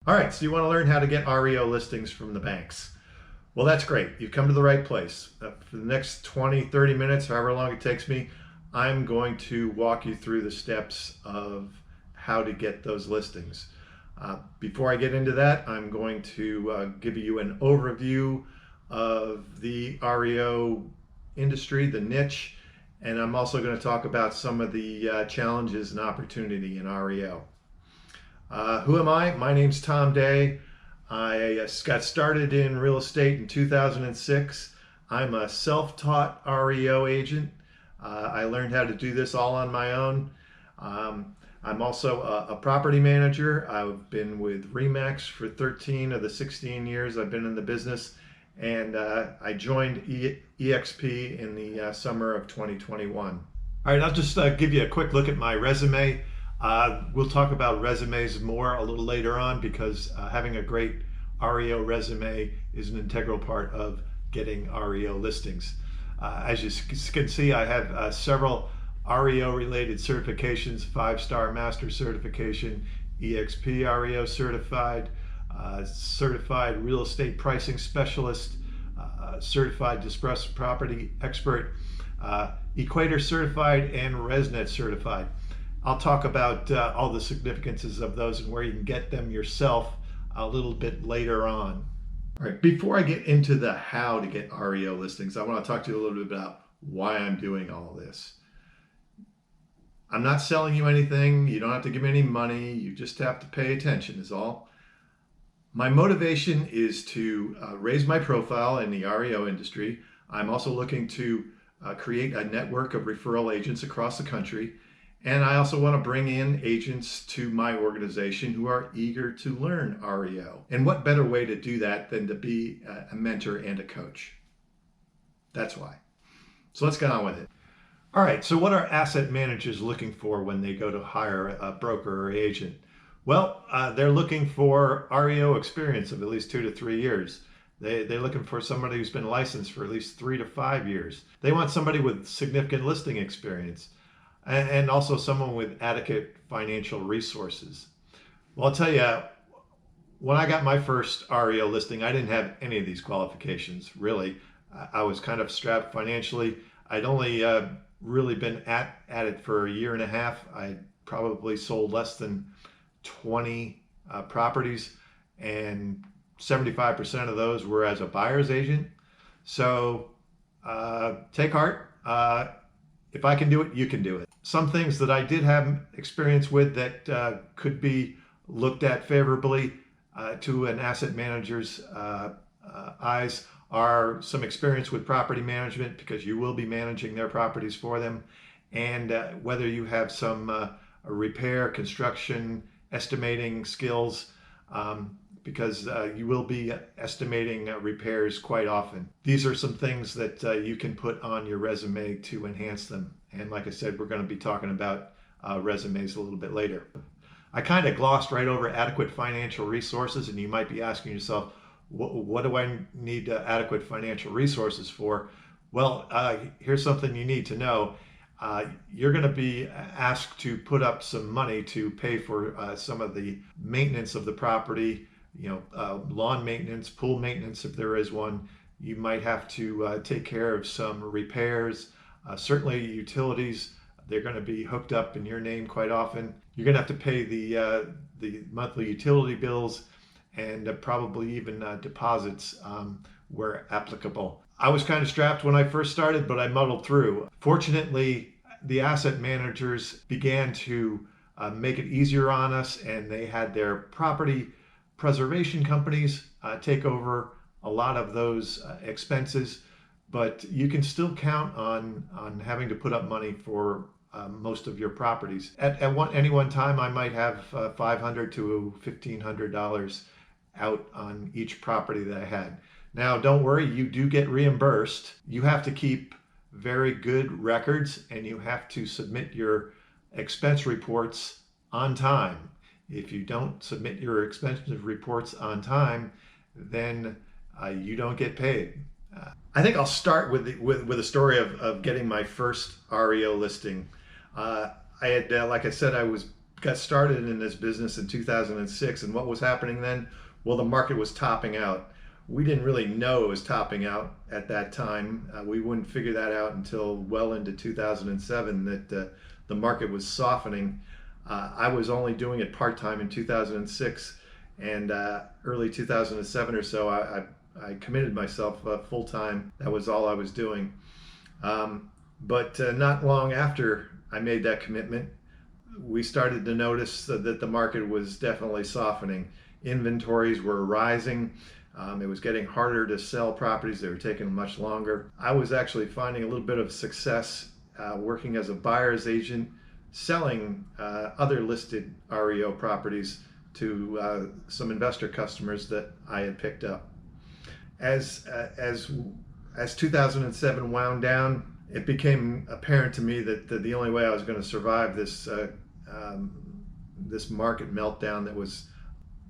All right, so you want to learn how to get REO listings from the banks. Well, that's great. You've come to the right place. For the next 20, 30 minutes, however long it takes me, I'm going to walk you through the steps of how to get those listings. Before I get into that, I'm going to give you an overview of the REO industry, the niche, and I'm also going to talk about some of the challenges and opportunity in REO. Who am I? My name's Tom Day. I got started in real estate in 2006. I'm a self-taught REO agent. I learned how to do this all on my own. I'm also a property manager. I've been with RE/MAX for 13 of the 16 years I've been in the business, and I joined EXP in the summer of 2021. All right, I'll just give you a quick look at my resume. We'll talk about resumes more a little later on because having a great REO resume is an integral part of getting REO listings. As you can see, I have several REO related certifications: 5-star master certification, EXP REO certified, certified real estate pricing specialist, certified distressed property expert, Equator certified, and RESNET certified. I'll talk about all the significances of those and where you can get them yourself a little bit later on. All right, before I get into the how to get REO listings, I want to talk to you a little bit about why I'm doing all this. I'm not selling you anything. You don't have to give me any money. You just have to pay attention is all. My motivation is to raise my profile in the REO industry. I'm also looking to create a network of referral agents across the country. And I also want to bring in agents to my organization who are eager to learn REO. And what better way to do that than to be a mentor and a coach? That's why. So let's get on with it. All right, so what are asset managers looking for when they go to hire a broker or agent? Well, they're looking for REO experience of at least 2 to 3 years. They're looking for somebody who's been licensed for at least 3 to 5 years. They want somebody with significant listing experience and also someone with adequate financial resources. Well, I'll tell you, when I got my first REO listing, I didn't have any of these qualifications, really. I was kind of strapped financially. I'd only really been at it for a year and a half. I probably sold less than 20 properties, and 75% of those were as a buyer's agent. So take heart. If I can do it, you can do it. Some things that I did have experience with that could be looked at favorably to an asset manager's eyes are some experience with property management, because you will be managing their properties for them, and whether you have some repair, construction, estimating skills, because you will be estimating repairs quite often. These are some things that you can put on your resume to enhance them. And like I said, we're going to be talking about resumes a little bit later. I kind of glossed right over adequate financial resources, and you might be asking yourself, what do I need adequate financial resources for? Well, here's something you need to know. You're going to be asked to put up some money to pay for some of the maintenance of the property, lawn maintenance, pool maintenance if there is one. You might have to take care of some repairs, certainly utilities. They're going to be hooked up in your name quite often. You're going to have to pay the monthly utility bills, and probably even deposits where applicable. I was kind of strapped when I first started, but I muddled through. Fortunately, the asset managers began to make it easier on us, and they had their property preservation companies take over a lot of those expenses, but you can still count on having to put up money for most of your properties. At any one time, I might have $500 to $1,500 out on each property that I had. Now, don't worry, you do get reimbursed. You have to keep very good records, and you have to submit your expense reports on time. If you don't submit your expense reports on time, then you don't get paid. I think I'll start with a story of getting my first REO listing. I had, like I said, I was got started in this business in 2006, and what was happening then? Well, the market was topping out. We didn't really know it was topping out at that time. We wouldn't figure that out until well into 2007 that the market was softening. I was only doing it part-time in 2006, and early 2007 or so, I committed myself full-time. That was all I was doing. But not long after I made that commitment, we started to notice that the market was definitely softening. Inventories were rising. It was getting harder to sell properties. They were taking much longer. I was actually finding a little bit of success working as a buyer's agent, selling other listed REO properties to some investor customers that I had picked up. As 2007 wound down, it became apparent to me that the only way I was going to survive this market meltdown that was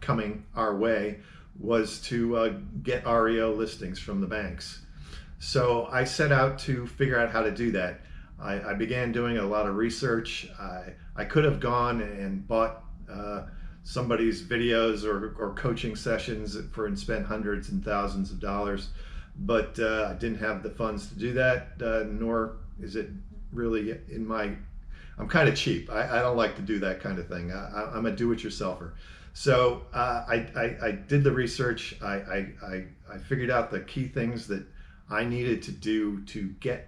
coming our way was to get REO listings from the banks. So I set out to figure out how to do that. I began doing a lot of research. I could have gone and bought somebody's videos or coaching sessions and spent hundreds and thousands of dollars, but I didn't have the funds to do that, nor is it really in my... I'm kind of cheap. I don't like to do that kind of thing. I'm a do-it-yourselfer. So I did the research. I figured out the key things that I needed to do to get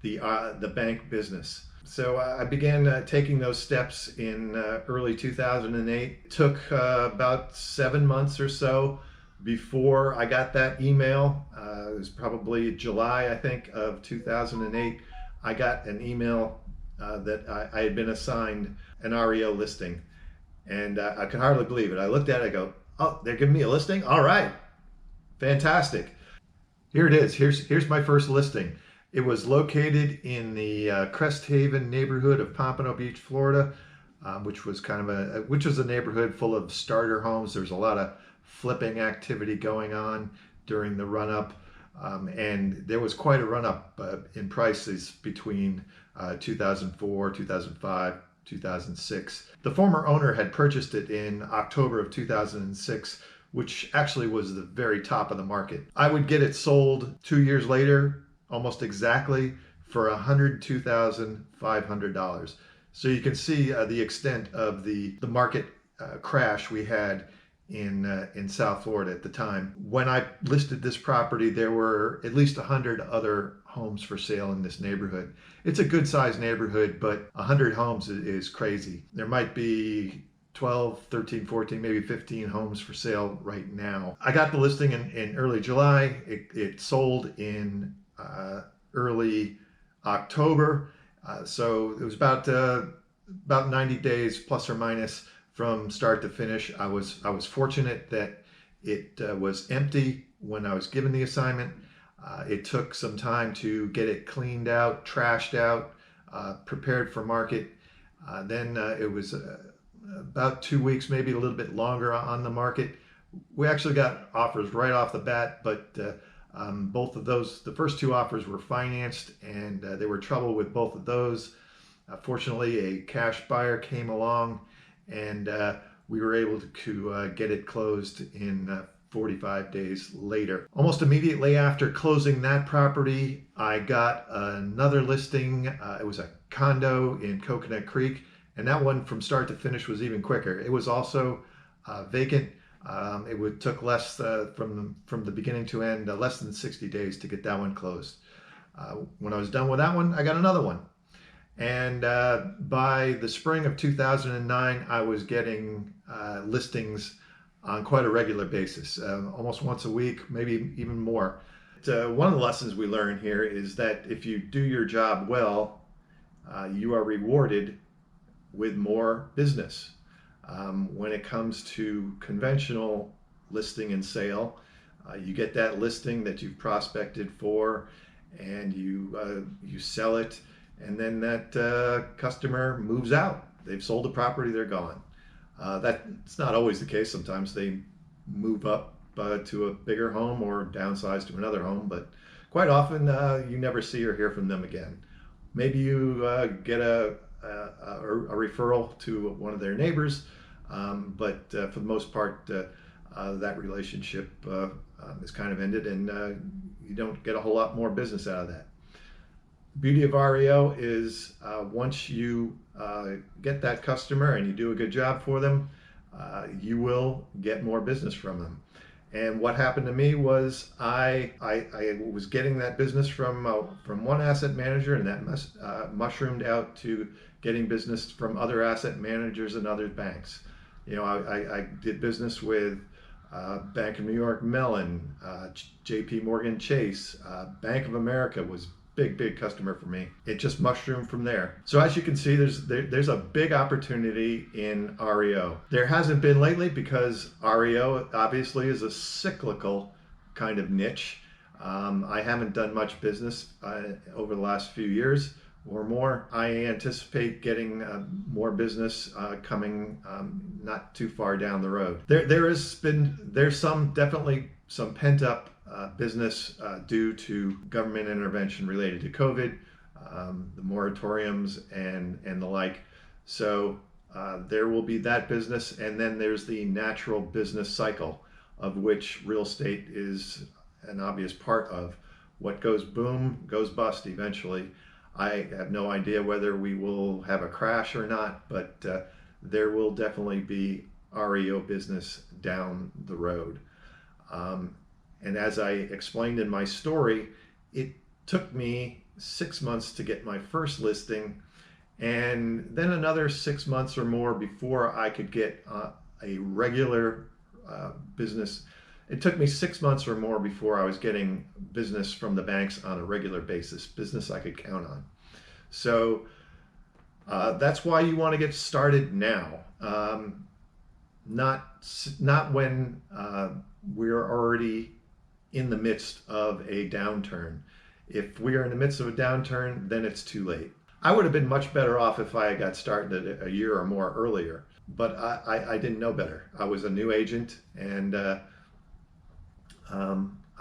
the bank business. So I began taking those steps in early 2008. It took about 7 months or so before I got that email. It was probably July, I think, of 2008. I got an email that I had been assigned an REO listing, and I could hardly believe it. I looked at it, I go, oh, they're giving me a listing? All right, fantastic. Here it is. Here's my first listing. It was located in the Crest Haven neighborhood of Pompano Beach, Florida, which was a neighborhood full of starter homes. There's a lot of flipping activity going on during the run-up, and there was quite a run-up in prices between 2004, 2005, 2006. The former owner had purchased it in October of 2006, which actually was the very top of the market. I would get it sold 2 years later, almost exactly, for $102,500. So you can see the extent of the market crash we had in South Florida at the time. When I listed this property, there were at least 100 other homes for sale in this neighborhood. It's a good sized neighborhood, but 100 homes is crazy. There might be 12, 13, 14, maybe 15 homes for sale right now. I got the listing in early July. It sold in early October. So it was about 90 days plus or minus from start to finish. I was fortunate that it was empty when I was given the assignment. It took some time to get it cleaned out, trashed out, prepared for market. Then it was about 2 weeks, maybe a little bit longer on the market. We actually got offers right off the bat, but both of those, the first two offers were financed, and there were trouble with both of those. Fortunately, a cash buyer came along, and we were able to get it closed in 45 days later. Almost immediately after closing that property, I got another listing. It was a condo in Coconut Creek, and that one from start to finish was even quicker. It was also vacant. It took less from the beginning to end, less than 60 days to get that one closed. When I was done with that one, I got another one. And by the spring of 2009, I was getting listings on quite a regular basis, almost once a week, maybe even more. One of the lessons we learn here is that if you do your job well, you are rewarded with more business. When it comes to conventional listing and sale, you get that listing that you've prospected for, and you sell it, and then that customer moves out. They've sold the property, they're gone. That's not always the case. Sometimes they move up to a bigger home or downsize to another home, but quite often you never see or hear from them again. Maybe you get a a referral to one of their neighbors, but for the most part, that relationship is kind of ended, and you don't get a whole lot more business out of that. The beauty of REO is once you get that customer and you do a good job for them, you will get more business from them. And what happened to me was I was getting that business from one asset manager, and that mushroomed out to getting business from other asset managers and other banks. You know, I did business with Bank of New York Mellon, JP Morgan Chase, Bank of America was big customer for me. It just mushroomed from there. So as you can see, there's a big opportunity in REO. There hasn't been lately because REO obviously is a cyclical kind of niche. I haven't done much business over the last few years or more. I anticipate getting more business coming not too far down the road. There's definitely some pent up business due to government intervention related to COVID, the moratoriums and the like. So there will be that business, and then there's the natural business cycle, of which real estate is an obvious part of. What goes boom goes bust eventually. I have no idea whether we will have a crash or not, but there will definitely be REO business down the road. And as I explained in my story, it took me 6 months to get my first listing, and then another 6 months or more before I could get a regular business. It took me 6 months or more before I was getting business from the banks on a regular basis, business I could count on. So that's why you want to get started now, not when we're already in the midst of a downturn. If we are in the midst of a downturn, then it's too late. I would have been much better off if I got started a year or more earlier, but I didn't know better. I was a new agent, and I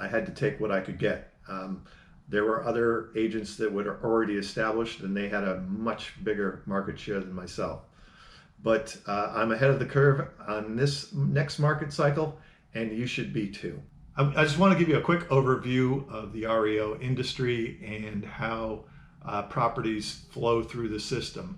had to take what I could get. There were other agents that were already established, and they had a much bigger market share than myself. But I'm ahead of the curve on this next market cycle, and you should be too. I just want to give you a quick overview of the REO industry and how properties flow through the system.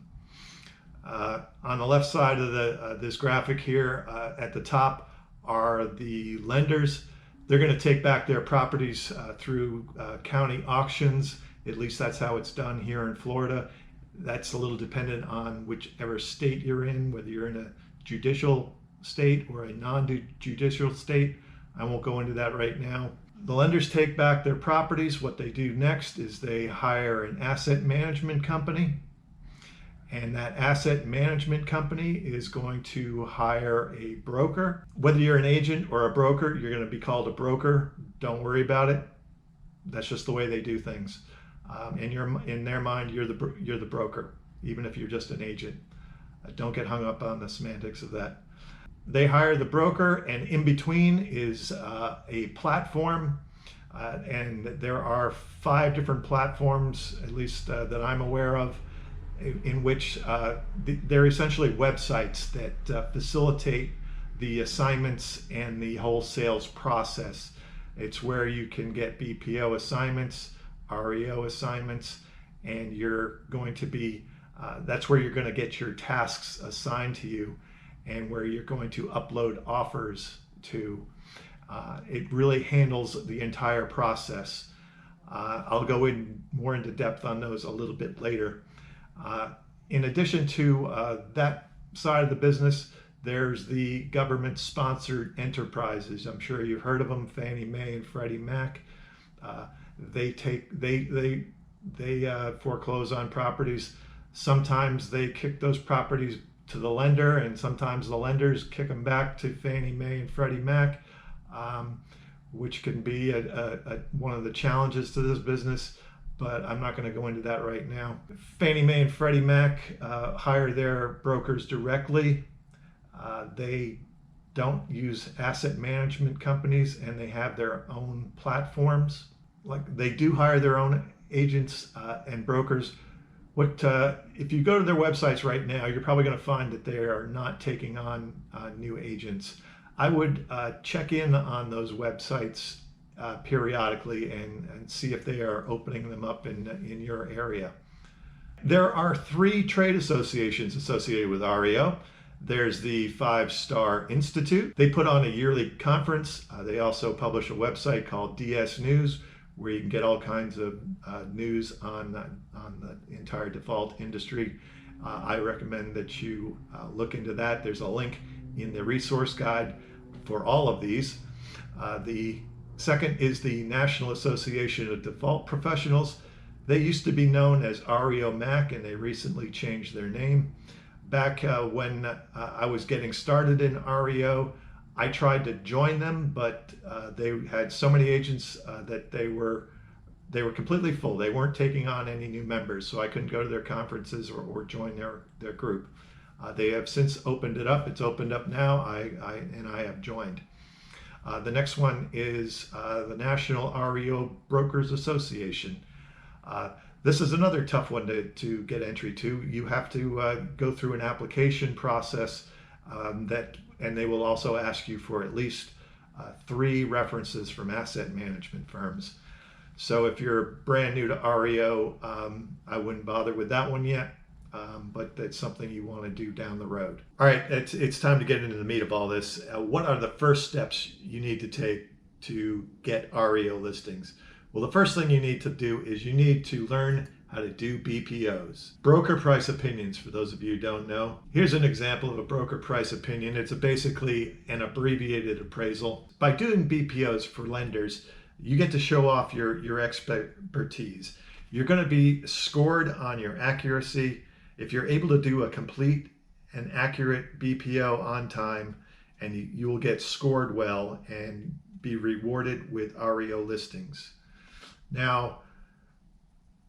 On the left side of this graphic here, at the top are the lenders. They're going to take back their properties through county auctions. At least that's how it's done here in Florida. That's a little dependent on whichever state you're in, whether you're in a judicial state or a non-judicial state. I won't go into that right now. The lenders take back their properties. What they do next is they hire an asset management company, and that asset management company is going to hire a broker. Whether you're an agent or a broker, you're going to be called a broker. Don't worry about it. That's just the way they do things. In their mind, you're the broker, even if you're just an agent. Don't get hung up on the semantics of that. They hire the broker, and in between is a platform, and there are 5 different platforms, at least that I'm aware of, in which they're essentially websites that facilitate the assignments and the whole sales process. It's where you can get BPO assignments, REO assignments, and you're going to be, that's where you're going to get your tasks assigned to you, and where you're going to upload offers to. It really handles the entire process. I'll go more into depth on those a little bit later. In addition to that side of the business, there's the government-sponsored enterprises. I'm sure you've heard of them, Fannie Mae and Freddie Mac. They foreclose on properties. Sometimes they kick those properties to the lender, and sometimes the lenders kick them back to Fannie Mae and Freddie Mac, which can be one of the challenges to this business, but I'm not going to go into that right now. Fannie Mae and Freddie Mac hire their brokers directly. They don't use asset management companies, and they have their own platforms. Like, they do hire their own agents and brokers, If you go to their websites right now, you're probably going to find that they are not taking on new agents. I would check in on those websites periodically and see if they are opening them up in your area. There are 3 trade associations associated with REO. There's the 5-Star Institute. They put on a yearly conference. They also publish a website called DS News, where you can get all kinds of news on the entire default industry. I recommend that you look into that. There's a link in the resource guide for all of these. The second is the National Association of Default Professionals. They used to be known as REO Mac, and they recently changed their name. Back when I was getting started in REO, I tried to join them, but they had so many agents that they were completely full. They weren't taking on any new members, so I couldn't go to their conferences or join their group. They have since opened it up. It's opened up now, and I have joined. The next one is the National REO Brokers Association. This is another tough one to get entry to. You have to go through an application process and they will also ask you for at least 3 references from asset management firms. So if you're brand new to REO, I wouldn't bother with that one yet, but that's something you want to do down the road. All right, it's time to get into the meat of all this. What are the first steps you need to take to get REO listings? Well, the first thing you need to do is you need to learn how to do BPOs. Broker price opinions, for those of you who don't know. Here's an example of a broker price opinion. It's basically an abbreviated appraisal. By doing BPOs for lenders, you get to show off your expertise. You're going to be scored on your accuracy. If you're able to do a complete and accurate BPO on time, and you will get scored well and be rewarded with REO listings. Now,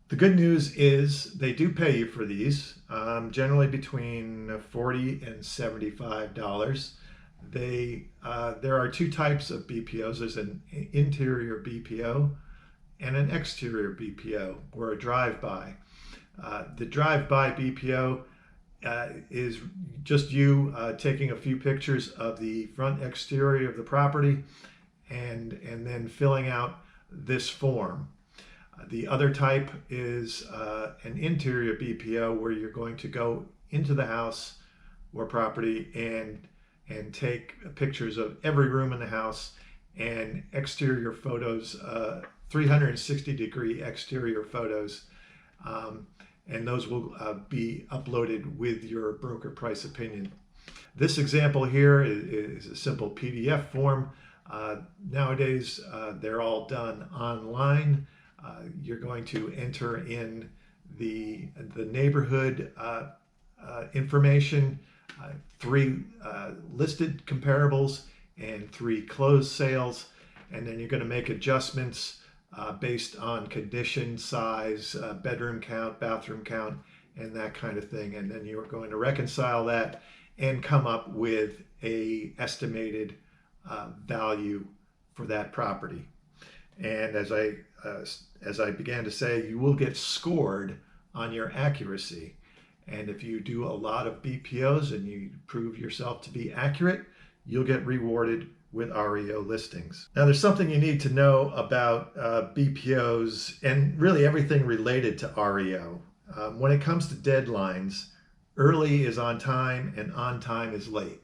the good news is they do pay you for these, generally between $40 and $75. There are 2 types of BPOs. There's an interior BPO and an exterior BPO, or a drive-by. The drive-by BPO is just you taking a few pictures of the front exterior of the property and then filling out this form. The other type is an interior BPO, where you're going to go into the house or property and take pictures of every room in the house and exterior photos, 360-degree exterior photos, and those will be uploaded with your broker price opinion. This example here is a simple PDF form. Nowadays, they're all done online. You're going to enter in the neighborhood information, 3 listed comparables and 3 closed sales, and then you're going to make adjustments based on condition, size, bedroom count, bathroom count, and that kind of thing. And then you're going to reconcile that and come up with a estimated value for that property. And as I began to say, you will get scored on your accuracy. And if you do a lot of BPOs and you prove yourself to be accurate, you'll get rewarded with REO listings. Now, there's something you need to know about BPOs and really everything related to REO. When it comes to deadlines, early is on time and on time is late.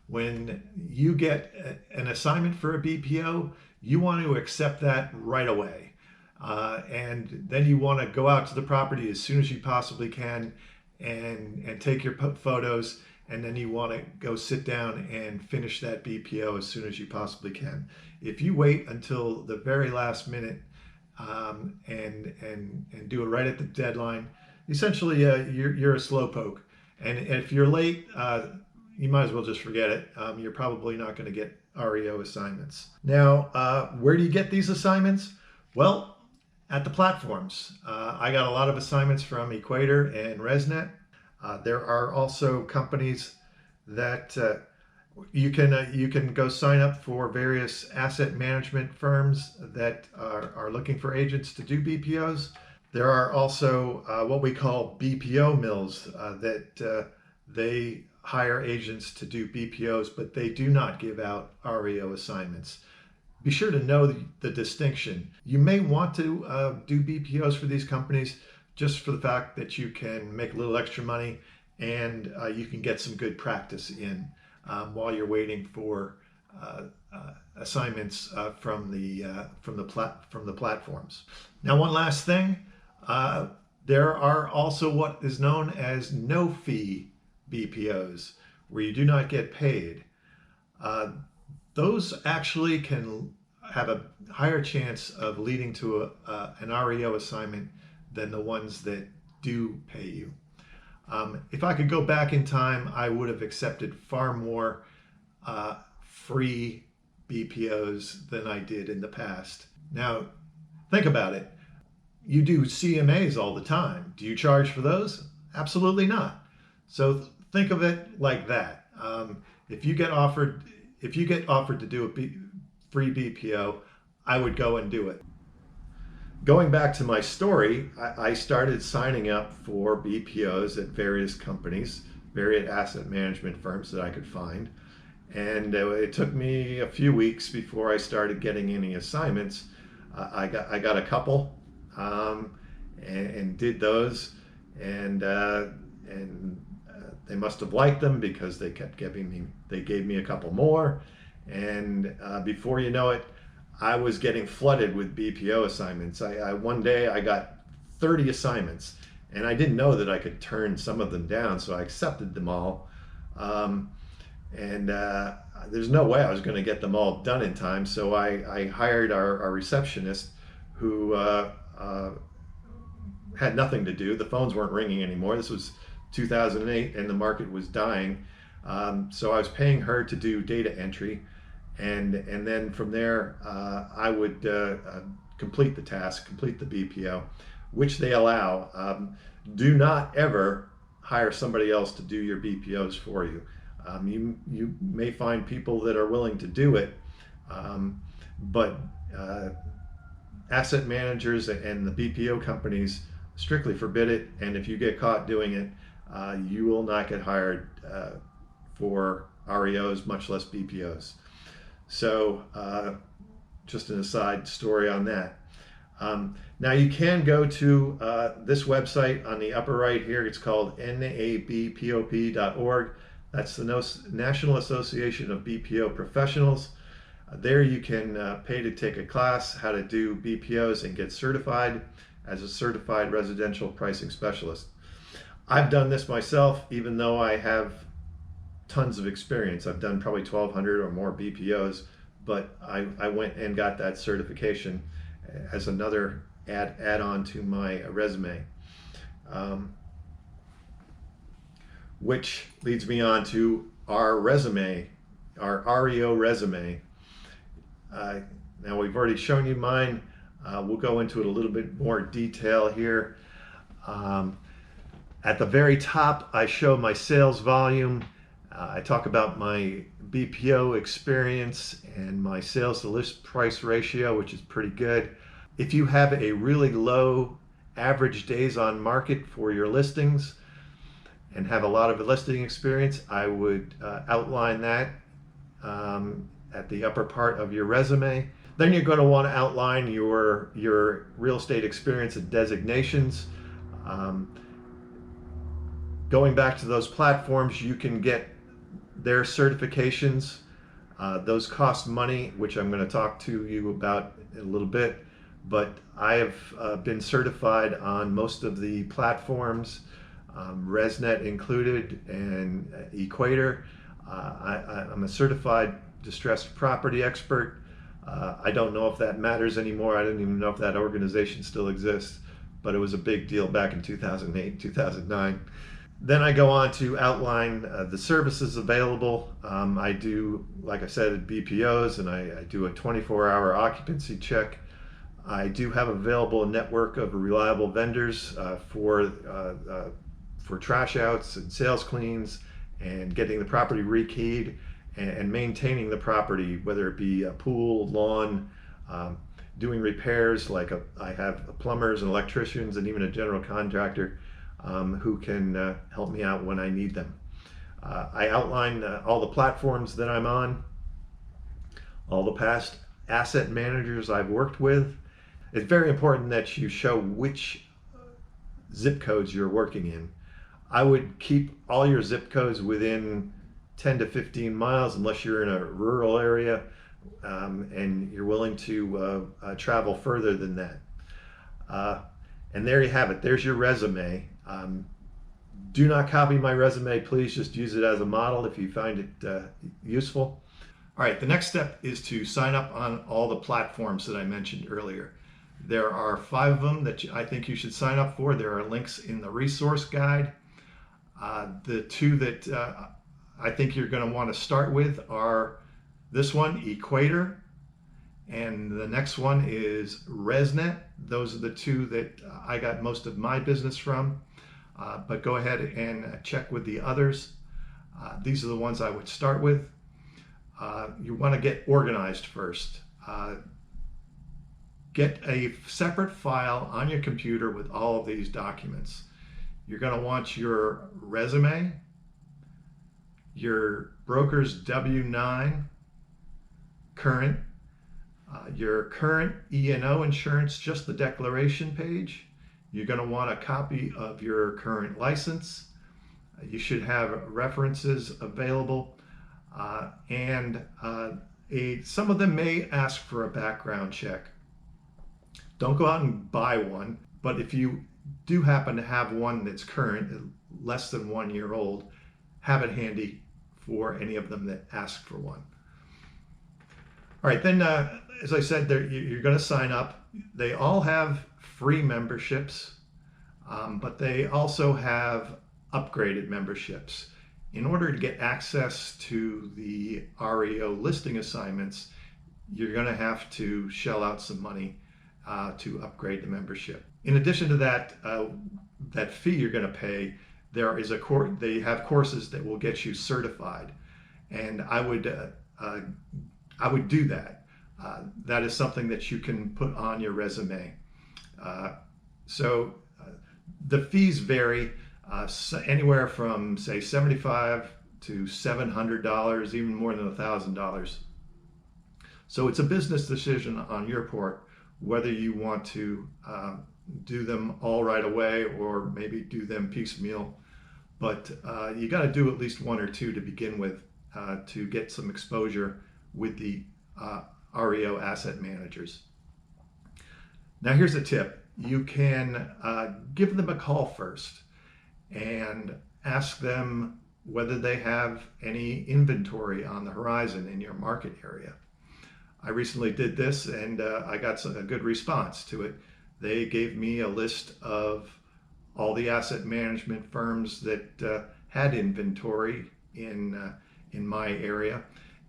When you get an assignment for a BPO, you want to accept that right away. And then you want to go out to the property as soon as you possibly can and take your photos, and then you want to go sit down and finish that BPO as soon as you possibly can. If you wait until the very last minute and do it right at the deadline, essentially you're a slowpoke. And if you're late, you might as well just forget it. You're probably not going to get REO assignments. Now, where do you get these assignments? Well, at the platforms. I got a lot of assignments from Equator and RESNET. There are also companies that you can go sign up for, various asset management firms that are looking for agents to do BPOs. There are also what we call BPO mills that they hire agents to do BPOs, but they do not give out REO assignments. Be sure to know the distinction. You may want to do BPOs for these companies just for the fact that you can make a little extra money and you can get some good practice in while you're waiting for assignments from the platforms. Now, one last thing. There are also what is known as no-fee BPOs, where you do not get paid. Those actually can have a higher chance of leading to an REO assignment than the ones that do pay you. If I could go back in time, I would have accepted far more free BPOs than I did in the past. Now, think about it. You do CMAs all the time. Do you charge for those? Absolutely not. So think of it like that. If you get offered to do a free BPO, I would go and do it. Going back to my story, I started signing up for BPOs at various companies, various asset management firms that I could find. And it took me a few weeks before I started getting any assignments. I got a couple and did those, and they must have liked them because they gave me a couple more, and before you know it, I was getting flooded with BPO assignments. One day I got 30 assignments, and I didn't know that I could turn some of them down, so I accepted them all. There's no way I was going to get them all done in time, so I hired our receptionist who had nothing to do. The phones weren't ringing anymore. This was 2008 and the market was dying. So I was paying her to do data entry, and then from there I would complete the task, complete the BPO, which they allow. Do not ever hire somebody else to do your BPOs for you. You may find people that are willing to do it, but asset managers and the BPO companies strictly forbid it, and if you get caught doing it, you will not get hired for REOs, much less BPOs. So just an aside story on that. Now you can go to this website on the upper right here. It's called nabpop.org. That's the National Association of BPO Professionals. There you can pay to take a class, how to do BPOs and get certified as a certified residential pricing specialist. I've done this myself, even though I have tons of experience. I've done probably 1,200 or more BPOs, but I went and got that certification as another add-on to my resume. Which leads me on to our resume, our REO resume. Now we've already shown you mine. We'll go into it a little bit more detail here. At the very top, I show my sales volume. I talk about my BPO experience and my sales to list price ratio, which is pretty good. If you have a really low average days on market for your listings and have a lot of listing experience, I would outline that at the upper part of your resume. Then you're going to want to outline your real estate experience and designations. Going back to those platforms, you can get their certifications. Those cost money, which I'm going to talk to you about in a little bit. But I have been certified on most of the platforms, RESNET included, and Equator. I'm a certified distressed property expert. I don't know if that matters anymore. I don't even know if that organization still exists, but it was a big deal back in 2008, 2009. Then I go on to outline the services available. I do, like I said, BPOs, and I do a 24-hour occupancy check. I do have available a network of reliable vendors for trash outs and sales cleans and getting the property rekeyed and maintaining the property, whether it be a pool, lawn, doing repairs, like I have plumbers and electricians and even a general contractor who can help me out when I need them. I outline all the platforms that I'm on, all the past asset managers I've worked with. It's very important that you show which zip codes you're working in. I would keep all your zip codes within 10 to 15 miles unless you're in a rural area and you're willing to travel further than that. And there you have it. There's your resume. Do not copy my resume. Please just use it as a model if you find it useful. All right, the next step is to sign up on all the platforms that I mentioned earlier. There are 5 of them that I think you should sign up for. There are links in the resource guide. The 2 that I think you're going to want to start with are this one, Equator, and the next one is RESNET. Those are the 2 that I got most of my business from, but go ahead and check with the others. These are the ones I would start with. You want to get organized first. Get a separate file on your computer with all of these documents. You're going to want your resume, your broker's W-9, current, your current E&O insurance, just the declaration page. You're going to want a copy of your current license. You should have references available, and some of them may ask for a background check. Don't go out and buy one, but if you do happen to have one that's current, less than 1 year old, have it handy for any of them that ask for one. All right, then, as I said, you're going to sign up. They all have free memberships, but they also have upgraded memberships. In order to get access to the REO listing assignments, you're going to have to shell out some money to upgrade the membership. In addition to that, that fee you're going to pay, there is they have courses that will get you certified, and I would do that. That is something that you can put on your resume. So the fees vary anywhere from, say, $75 to $700, even more than $1,000. So it's a business decision on your part whether you want to do them all right away or maybe do them piecemeal. But you got to do at least 1 or 2 to begin with to get some exposure with the REO asset managers. Now here's a tip. You can give them a call first and ask them whether they have any inventory on the horizon in your market area. I recently did this and I got a good response to it. They gave me a list of all the asset management firms that had inventory in my area,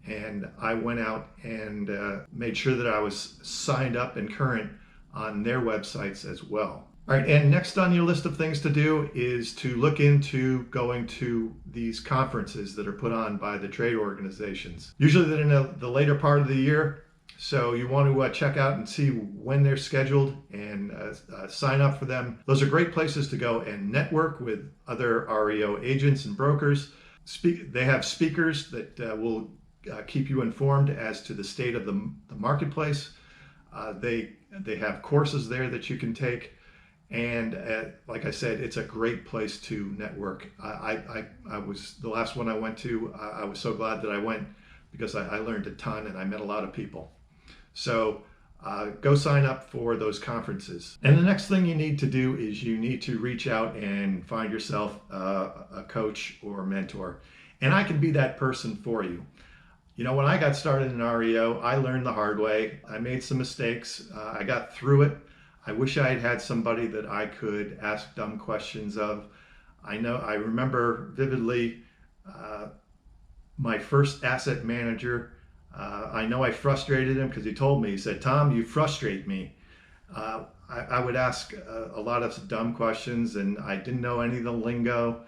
and I went out and made sure that I was signed up and current on their websites as well. All right, and next on your list of things to do is to look into going to these conferences that are put on by the trade organizations. Usually they're in the later part of the year, so you want to check out and see when they're scheduled and sign up for them. Those are great places to go and network with other REO agents and brokers. They have speakers that will keep you informed as to the state of the marketplace. They have courses there that you can take. And like I said, it's a great place to network. I was the last one I went to. I was so glad that I went because I learned a ton and I met a lot of people. So go sign up for those conferences. And the next thing you need to do is you need to reach out and find yourself a coach or mentor. And I can be that person for you. You know, when I got started in REO, I learned the hard way. I made some mistakes. I got through it. I wish I had had somebody that I could ask dumb questions of. I remember vividly my first asset manager. I know I frustrated him because he told me, he said, "Tom, you frustrate me." I would ask a lot of dumb questions and I didn't know any of the lingo.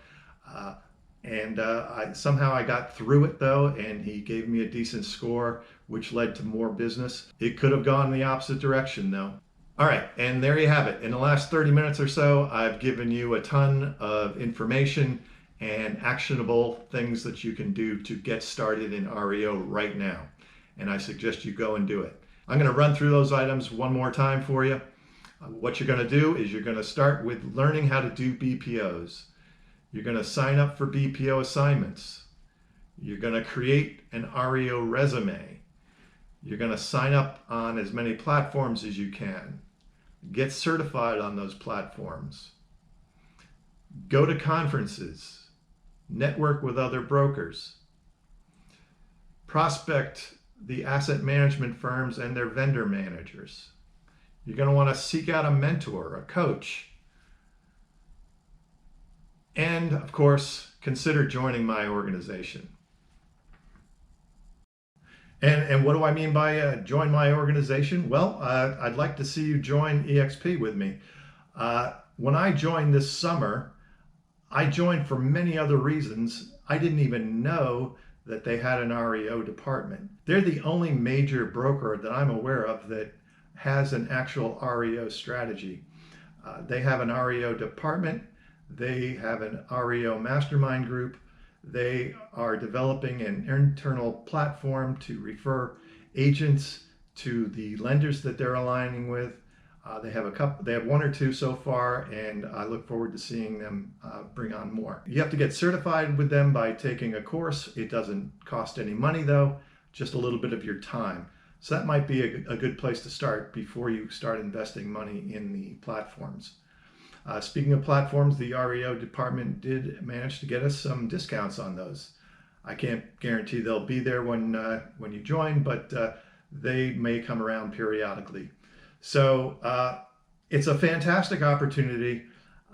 And somehow I got through it though, and he gave me a decent score, which led to more business. It could have gone the opposite direction though. All right, and there you have it. In the last 30 minutes or so, I've given you a ton of information and actionable things that you can do to get started in REO right now. And I suggest you go and do it. I'm going to run through those items one more time for you. What you're going to do is you're going to start with learning how to do BPOs. You're going to sign up for BPO assignments. You're going to create an REO resume. You're going to sign up on as many platforms as you can. Get certified on those platforms. Go to conferences. Network with other brokers. Prospect the asset management firms and their vendor managers. You're going to want to seek out a mentor, a coach. And of course, consider joining my organization. And what do I mean by join my organization? Well, I'd like to see you join EXP with me. When I joined this summer, I joined for many other reasons. I didn't even know that they had an REO department. They're the only major broker that I'm aware of that has an actual REO strategy. They have an REO department. They have an REO mastermind group. They are developing an internal platform to refer agents to the lenders that they're aligning with. They have one or two so far, and I look forward to seeing them bring on more. You have to get certified with them by taking a course. It doesn't cost any money though, just a little bit of your time. So that might be a good place to start before you start investing money in the platforms. Speaking of platforms, the REO department did manage to get us some discounts on those. I can't guarantee they'll be there when you join, but they may come around periodically. So it's a fantastic opportunity.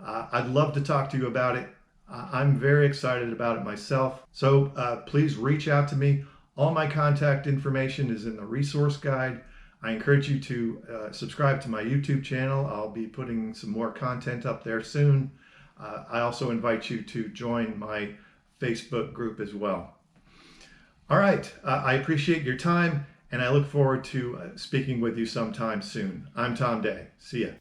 I'd love to talk to you about it. I'm very excited about it myself. So please reach out to me. All my contact information is in the resource guide. I encourage you to subscribe to my YouTube channel. I'll be putting some more content up there soon. I also invite you to join my Facebook group as well. All right, I appreciate your time, and I look forward to speaking with you sometime soon. I'm Tom Day. See ya.